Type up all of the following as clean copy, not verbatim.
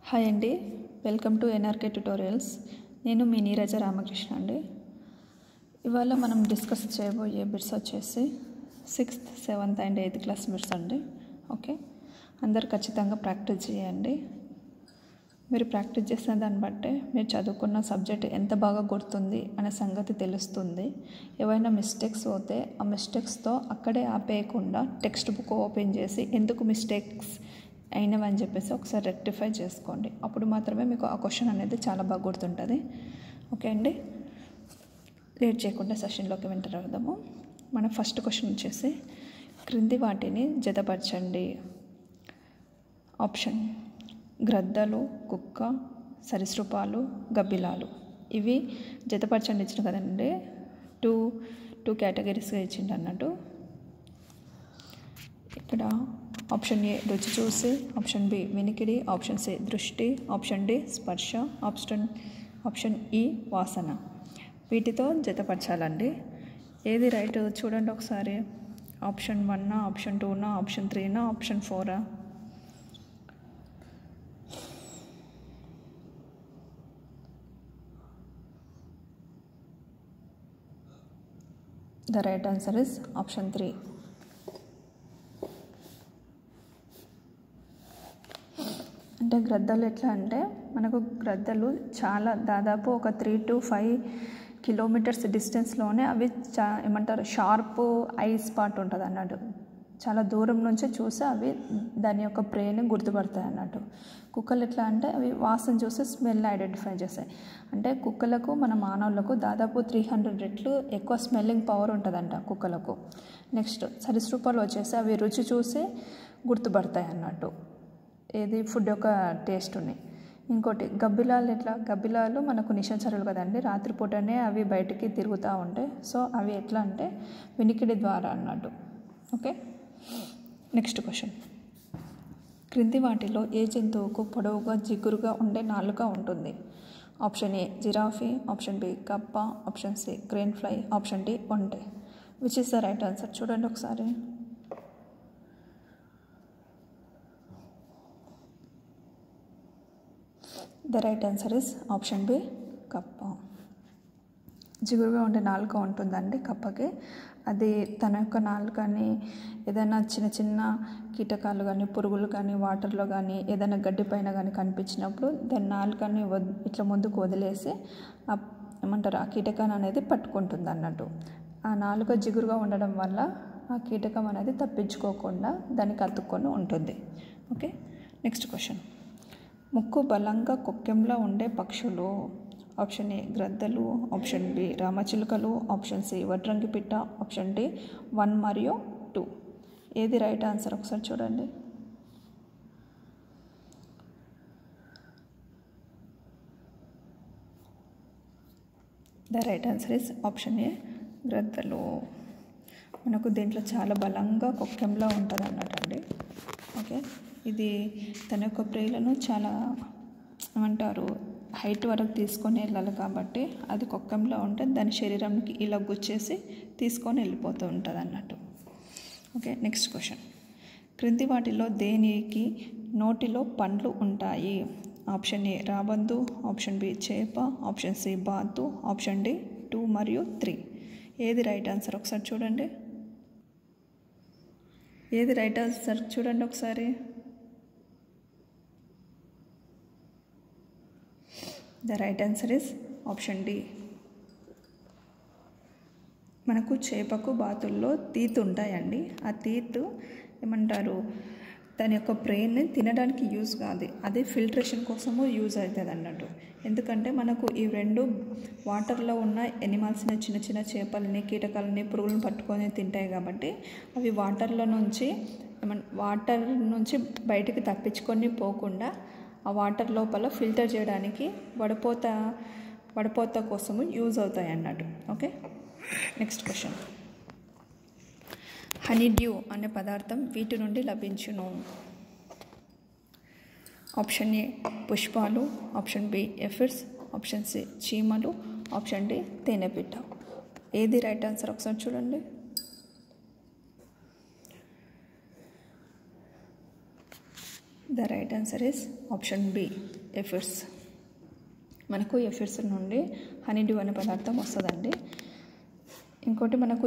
Hi అండి, welcome to NRK tutorials. నేను మీ నీరజ రామకృష్ణ అండి. ఇవాళ మనం డిస్కస్ చేయబోయే బిట్స్ వచ్చేసి 6th, 7th and 8th class bits అండి. ఓకే, అందరు ఖచ్చితంగా ప్రాక్టీస్ చేయండి. మీరు ప్రాక్టీస్ చేసిన దాన్ని బట్టే మీరు చదువుకున్న సబ్జెక్ట్ ఎంత బాగా గుర్తుంది అనే సంగతి తెలుస్తుంది. ఏవైనా మిస్టేక్స్ పోతే ఆ మిస్టేక్స్తో అక్కడే ఆపేయకుండా టెక్స్ట్ బుక్ ఓపెన్ చేసి ఎందుకు మిస్టేక్స్ అయినవని చెప్పేసి ఒకసారి రెక్టిఫై చేసుకోండి. అప్పుడు మాత్రమే మీకు ఆ క్వశ్చన్ అనేది చాలా బాగా గుర్తుంటుంది. ఓకే అండి, లేట్ చేయకుండా సెషన్లోకి ఎంటర్ అవుదాము. మన ఫస్ట్ క్వశ్చన్ వచ్చేసి క్రింది వాటిని జతపరచండి. ఆప్షన్: గ్రద్దలు, కుక్క, సరీసృపాలు, గబ్బిలాలు. ఇవి జతపరచండి ఇచ్చిన కదండి. టూ కేటగిరీస్గా ఇచ్చిండు అన్నట్టు. ఇక్కడ ఆప్షన్ ఏ రుచి చూసి, ఆప్షన్ బి వినికిడి, ఆప్షన్ సి దృష్టి, ఆప్షన్ డి స్పర్శ, ఆప్షన్ ఈ వాసన. వీటితో జతపరచాలండి. ఏది రైట్ చూడండి ఒకసారి. Option 1, option 2, option 3, option 4. The right answer is option 3. అంటే గ్రద్దలు ఎట్లా అంటే, మనకు గ్రద్దలు చాలా దాదాపు ఒక 3 to 5 కిలోమీటర్స్ డిస్టెన్స్లోనే అవి ఏమంటారు షార్ప్ ఐ స్పాట్ ఉంటుంది అన్నట్టు. చాలా దూరం నుంచి చూసి అవి దాని యొక్క ప్రేని గుర్తుపడతాయి అన్నట్టు. కుక్కలు ఎట్లా అంటే అవి వాసన చూసి స్మెల్ ఐడెంటిఫై చేస్తాయి. అంటే కుక్కలకు మన మానవులకు దాదాపు 300 రెట్లు ఎక్కువ స్మెల్లింగ్ పవర్ ఉంటుందంట కుక్కలకు. నెక్స్ట్ సరీసృపాలు వచ్చేసి అవి రుచి చూసి గుర్తుపడతాయి అన్నట్టు, ఏది ఫుడ్ యొక్క టేస్ట్ని. ఇంకోటి గబ్బిలాలు ఎట్లా, గబ్బిలాలు మనకు నిశాచరులు కదండి, రాత్రిపూటనే అవి బయటికి తిరుగుతూ ఉంటాయి. సో అవి ఎట్లా అంటే వినికిడి ద్వారా అన్నట్టు. Okay, next question. క్రింది వాటిలో ఏ జంతువుకు పొడవుగా జిగురుగా ఉండే నాలుక ఉంటుంది? Option A giraffe, option B కప్ప, option C crane fly, option D ఒంటె. Which is the right answer చూడండి ఒకసారి. The right answer is option B కప్ప. జిగురుగా ఉండే నాలుక ఉంటుందండి కప్పకి. అది తన యొక్క నాలుకని ఏదైనా చిన్న చిన్న కీటకాలు కానీ, పురుగులు కానీ, వాటర్లో కానీ, ఏదైనా గడ్డి పైన కానీ కనిపించినప్పుడు దాని నాలుకని ఇట్లా ముందుకు వదిలేసి ఏమంటారు ఆ కీటకాన్ని అనేది పట్టుకుంటుంది అన్నట్టు. ఆ నాలుక జిగురుగా ఉండడం వల్ల ఆ కీటకం అనేది తప్పించుకోకుండా దానికి అతుక్కొని ఉంటుంది. Okay, next question. ముక్కు బలంగా కొక్కెంలా ఉండే పక్షులు. ఆప్షన్ ఏ గ్రద్దలు, ఆప్షన్ బి రామచిలుకలు, ఆప్షన్ సి వడ్రంగి పిట్ట, ఆప్షన్ డి 1 మరియు 2. ఏది రైట్ ఆన్సర్ ఒకసారి చూడండి. The right answer is option A గ్రద్దలు. మనకు దీంట్లో చాలా బలంగా కొక్కెంలా ఉంటుంది అన్నట్టండి. ఓకే, ఇది తన యొక్క ప్రేలను చాలా ఏమంటారు హైట్ వరకు తీసుకొని వెళ్ళాలి కాబట్టి అది కొక్కంలో ఉంటే దాని శరీరానికి ఇలా గుచ్చేసి తీసుకొని వెళ్ళిపోతూ ఉంటుంది అన్నట్టు. Okay, next question. క్రింది వాటిలో దేనికి నోటిలో పండ్లు ఉంటాయి? ఆప్షన్ ఏ రాబందు, ఆప్షన్ బి చేప, ఆప్షన్ సి బాతు, ఆప్షన్ డి 2 మరియు 3. ఏది రైట్ ఆన్సర్ ఒకసారి చూడండి. ఏది రైట్ ఆన్సర్ చూడండి ఒకసారి. The right answer is option D. మనకు చేపకు బాతుల్లో తీత్ ఉంటాయండి. ఆ తీత్ ఏమంటారు దాని యొక్క బ్రెయిన్ని తినడానికి యూజ్ కాదు, అది ఫిల్ట్రేషన్ కోసము యూజ్ అవుతుంది అన్నట్టు. ఎందుకంటే మనకు ఈ రెండు వాటర్లో ఉన్న ఎనిమల్స్ని, చిన్న చిన్న చేపలని, కీటకాలని, పురుగులను పట్టుకొని తింటాయి కాబట్టి అవి వాటర్ నుంచి బయటికి తప్పించుకొని పోకుండా ఆ వాటర్ లోపల ఫిల్టర్ చేయడానికి వడపోత కోసము యూజ్ అవుతాయి అన్నట్టు. Okay, next question. హనీడ్యూ అనే పదార్థం వీటి నుండి లభించును? ఆప్షన్ ఏ పుష్పాలు, option B aphids, option C చీమలు, ఆప్షన్ డి తేనెపిట్ట. ఏది రైట్ ఆన్సర్ ఒకసారి చూడండి. The right answer is option B, aphids. మనకు ఎఫిడ్స్ నుండి హనీడ్యూ అనే పదార్థం వస్తుందండి. ఇంకోటి మనకు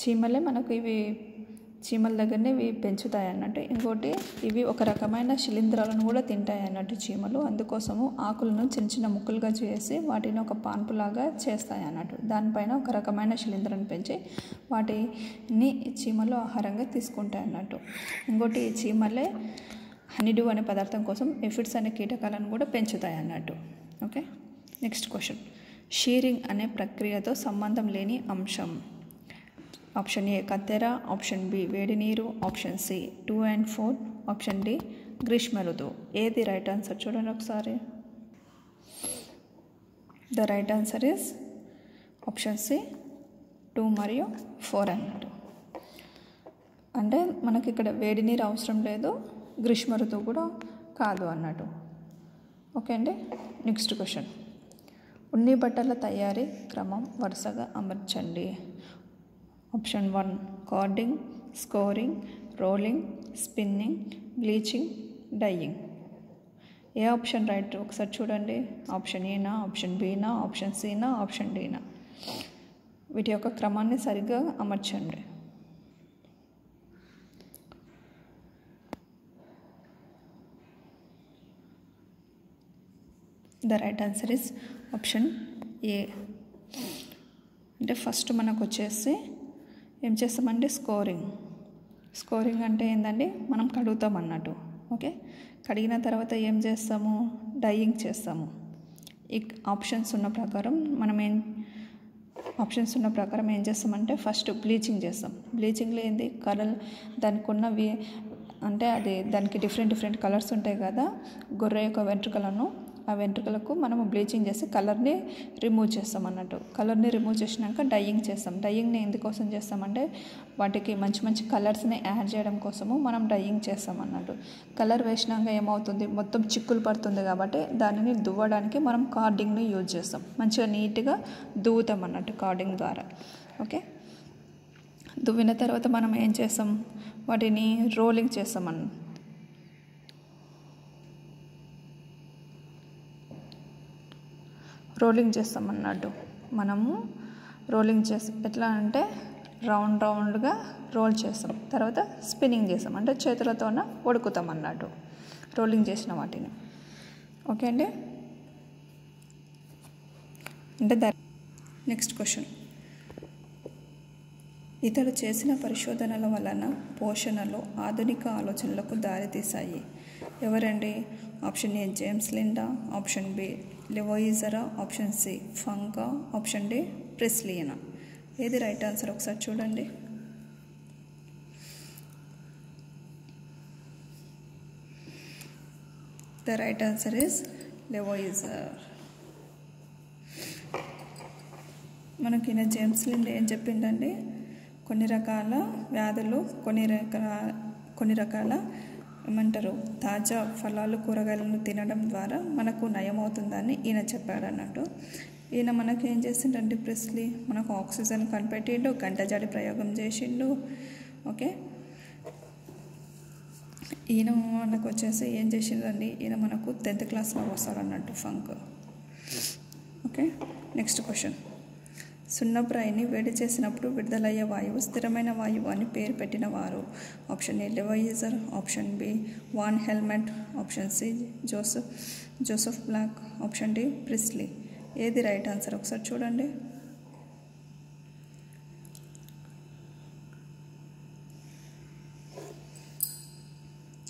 చీమలే మనకు ఇవి చీమల దగ్గరనే ఇవి పెంచుతాయి అన్నట్టు. ఇంకోటి ఇవి ఒక రకమైన శిలీంధ్రాలను కూడా తింటాయి అన్నట్టు చీమలు. అందుకోసము ఆకులను చిన్న చిన్న ముక్కలుగా చేసి వాటిని ఒక పాన్పులాగా చేస్తాయి అన్నట్టు. దానిపైన ఒక రకమైన శిలీంధ్రాన్ని పెంచి వాటిని చీమలు ఆహారంగా తీసుకుంటాయి అన్నట్టు. ఇంకోటి ఈ చీమలే హనీడ్యూ అనే పదార్థం కోసం ఎఫిడ్స్ అనే కీటకాలను కూడా పెంచుతాయి అన్నట్టు. Okay, next question. షీరింగ్ అనే ప్రక్రియతో సంబంధం లేని అంశం. ఆప్షన్ ఏ కత్తెర, ఆప్షన్ బి వేడి నీరు, option C 2 and 4, option D గ్రీష్మ ఋతువు. ఏది రైట్ ఆన్సర్ చూడండి ఒకసారి. The right answer is option C 2 మరియు 4 అన్నట్టు. అంటే మనకి ఇక్కడ వేడి నీరు అవసరం లేదు, గ్రీష్మ ఋతువు కూడా కాదు అన్నట్టు. ఓకే అండి, నెక్స్ట్ క్వశ్చన్. ఉన్ని బట్టల తయారీ క్రమం వరుసగా అమర్చండి. Option 1 carding, scoring, rolling, spinning, bleaching, dyeing. ఏ ఆప్షన్ రైట్ ఒకసారి చూడండి. ఆప్షన్ ఏనా, ఆప్షన్ బీనా, ఆప్షన్ సీనా, ఆప్షన్ డీనా? వీటి యొక్క క్రమాన్ని సరిగ్గా అమర్చండి. The right answer is option A. అంటే ఫస్ట్ మనకు వచ్చేసి ఏం చేస్తామంటే స్కోరింగ్ అంటే ఏంటండి, మనం కడుగుతాం అన్నట్టు. ఓకే, కడిగిన తర్వాత ఏం చేస్తాము, డైయింగ్ చేస్తాము. ఈ ఆప్షన్స్ ఉన్న ప్రకారం ఏం చేస్తామంటే ఫస్ట్ బ్లీచింగ్ చేస్తాం. బ్లీచింగ్లో ఏంది, కలర్ దానికి ఉన్నవి అంటే అది దానికి డిఫరెంట్ కలర్స్ ఉంటాయి కదా. గొర్రె యొక్క వెంట్రుకలను, ఆ వెంట్రుకలకు మనము బ్లీచింగ్ చేసి కలర్ని రిమూవ్ చేస్తాం అన్నట్టు. కలర్ని రిమూవ్ చేసినాక డైయింగ్ చేస్తాం. డైయింగ్ని ఎందుకోసం చేస్తామంటే వాటికి మంచి కలర్స్ని యాడ్ చేయడం కోసము మనం డైయింగ్ చేస్తాం అన్నట్టు. కలర్ వేసినాక ఏమవుతుంది, మొత్తం చిక్కులు పడుతుంది కాబట్టి దానిని దువ్వడానికి మనం కార్డింగ్ని యూజ్ చేస్తాం. మంచిగా నీట్గా దువ్వుతాం అన్నట్టు కార్డింగ్ ద్వారా. ఓకే, దువ్విన తర్వాత మనం ఏం చేస్తాం, వాటిని రోలింగ్ చేస్తాం అన్నట్టు. మనము రోలింగ్ చేస్తాం ఎట్లా అంటే రౌండ్గా రోల్ చేస్తాం. తర్వాత స్పిన్నింగ్ చేస్తాం, అంటే చేతులతోన ఉడుకుతాం అన్నట్టు రోలింగ్ చేసిన వాటిని. ఓకే అండి, అంటే నెక్స్ట్ క్వశ్చన్. ఇతడు చేసిన పరిశోధనల వలన పోషణలో ఆధునిక ఆలోచనలకు దారితీశాయి. ఎవరండి? ఆప్షన్ ఏ జేమ్స్ లిండా, ఆప్షన్ బి లెవోయిజరా, ఆప్షన్ సి ఫంకా, ఆప్షన్ డి ప్రెస్లియనా? ఏది రైట్ ఆన్సర్ ఒకసారి చూడండి. The right answer is Lavoisier. మనకి జేమ్స్ లిండా ఏం చెప్పిండండి, కొన్ని రకాల వ్యాధులు, కొన్ని రకాల ఏమంటారు తాజా ఫలాలు కూరగాయలను తినడం ద్వారా మనకు నయమవుతుందని ఈయన చెప్పాడు అన్నట్టు. ఈయన మనకి ఏం చేసిండంటే ప్రెస్లీ మనకు ఆక్సిజన్ కనిపెట్టిండు, గంటజాడి ప్రయోగం చేసిండు. ఓకే, ఈయన మనకు వచ్చేసి ఏం చేసిండండి, ఈయన మనకు 10th క్లాస్లో వస్తాడు అన్నట్టు ఫంక్. Okay, next question. సున్నప్రాయిని వేడి చేసినప్పుడు విడుదలయ్యే వాయువు స్థిరమైన వాయువు అని పేరు పెట్టిన వారు. Option A Lavoisier, option B van Helmont, option C Joseph Black, option D Priestley. ఏది రైట్ ఆన్సర్ ఒకసారి చూడండి.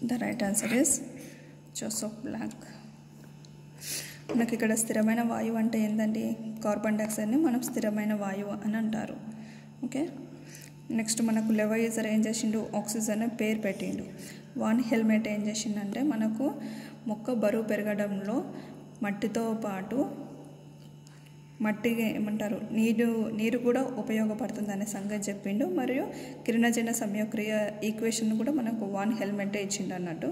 The right answer is Joseph Black. మనకి ఇక్కడ స్థిరమైన వాయువు అంటే ఏంటండి, కార్బన్ డైఆక్సైడ్ని మనం స్థిరమైన వాయువు అని అంటారు. ఓకే, నెక్స్ట్ మనకు లెవోయిజర్ ఏం చేసిండు, ఆక్సిజన్ పేరు పెట్టిండు. వాన్ హెల్మెట్ ఏం చేసిండంటే మనకు మొక్క బరువు పెరగడంలో మట్టితో పాటు మట్టికి ఏమంటారు నీరు కూడా ఉపయోగపడుతుంది అనే సంగతి చెప్పిండు. మరియు కిరణజన సంయోక్రియ ఈక్వేషన్ కూడా మనకు వాన్ హెల్మెటే ఇచ్చిండు అన్నట్టు.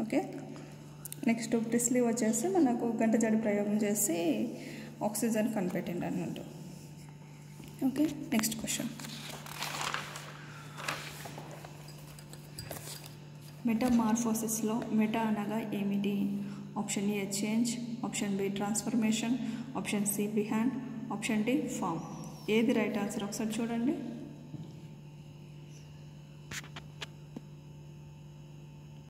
ఓకే, నెక్స్ట్ ప్రిస్లీ వచ్చేసి మనకు గంటజాడి ప్రయోగం చేసి ఆక్సిజన్ కనిపెట్టిండు అన్నట్టు. Okay, next question. మెటామార్ఫోసిస్లో మెటా అనగా ఏమిటి? Option A change, option B transformation, option C behind, option D form. ఏది రైట్ ఆన్సర్ ఒకసారి చూడండి.